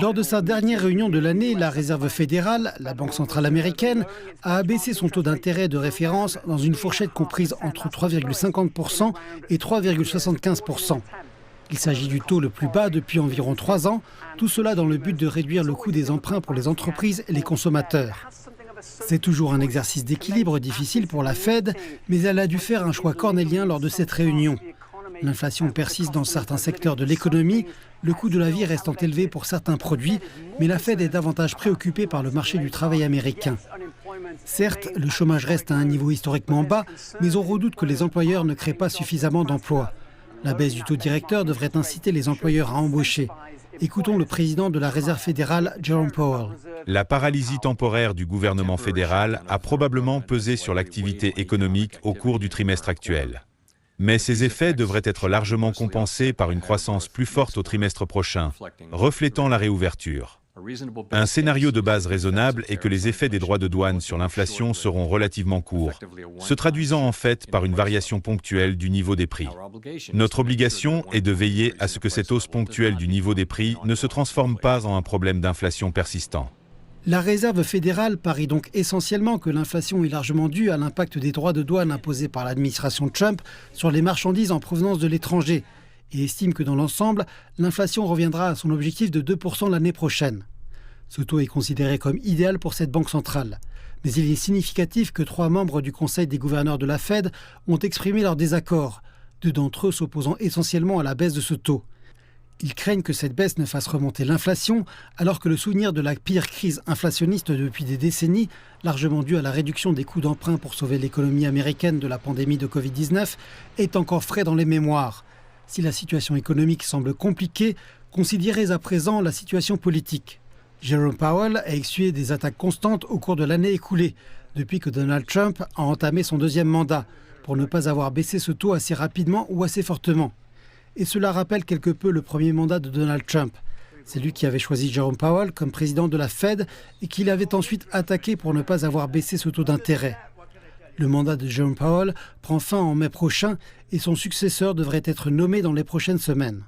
Lors de sa dernière réunion de l'année, la Réserve fédérale, la Banque centrale américaine, a abaissé son taux d'intérêt de référence dans une fourchette comprise entre 3,50% et 3,75%. Il s'agit du taux le plus bas depuis environ 3 ans, tout cela dans le but de réduire le coût des emprunts pour les entreprises et les consommateurs. C'est toujours un exercice d'équilibre difficile pour la Fed, mais elle a dû faire un choix cornélien lors de cette réunion. L'inflation persiste dans certains secteurs de l'économie, le coût de la vie restant élevé pour certains produits, mais la Fed est davantage préoccupée par le marché du travail américain. Certes, le chômage reste à un niveau historiquement bas, mais on redoute que les employeurs ne créent pas suffisamment d'emplois. La baisse du taux directeur devrait inciter les employeurs à embaucher. Écoutons le président de la Réserve fédérale, Jerome Powell. La paralysie temporaire du gouvernement fédéral a probablement pesé sur l'activité économique au cours du trimestre actuel. Mais ces effets devraient être largement compensés par une croissance plus forte au trimestre prochain, reflétant la réouverture. Un scénario de base raisonnable est que les effets des droits de douane sur l'inflation seront relativement courts, se traduisant en fait par une variation ponctuelle du niveau des prix. Notre obligation est de veiller à ce que cette hausse ponctuelle du niveau des prix ne se transforme pas en un problème d'inflation persistant. La Réserve fédérale parie donc essentiellement que l'inflation est largement due à l'impact des droits de douane imposés par l'administration Trump sur les marchandises en provenance de l'étranger et estime que dans l'ensemble, l'inflation reviendra à son objectif de 2% l'année prochaine. Ce taux est considéré comme idéal pour cette banque centrale. Mais il est significatif que 3 membres du Conseil des gouverneurs de la Fed ont exprimé leur désaccord, 2 d'entre eux s'opposant essentiellement à la baisse de ce taux. Ils craignent que cette baisse ne fasse remonter l'inflation, alors que le souvenir de la pire crise inflationniste depuis des décennies, largement due à la réduction des coûts d'emprunt pour sauver l'économie américaine de la pandémie de Covid-19, est encore frais dans les mémoires. Si la situation économique semble compliquée, considérez à présent la situation politique. Jerome Powell a essuyé des attaques constantes au cours de l'année écoulée, depuis que Donald Trump a entamé son 2e mandat, pour ne pas avoir baissé ce taux assez rapidement ou assez fortement. Et cela rappelle quelque peu le premier mandat de Donald Trump. C'est lui qui avait choisi Jerome Powell comme président de la Fed et qui l'avait ensuite attaqué pour ne pas avoir baissé ce taux d'intérêt. Le mandat de Jerome Powell prend fin en mai prochain et son successeur devrait être nommé dans les prochaines semaines.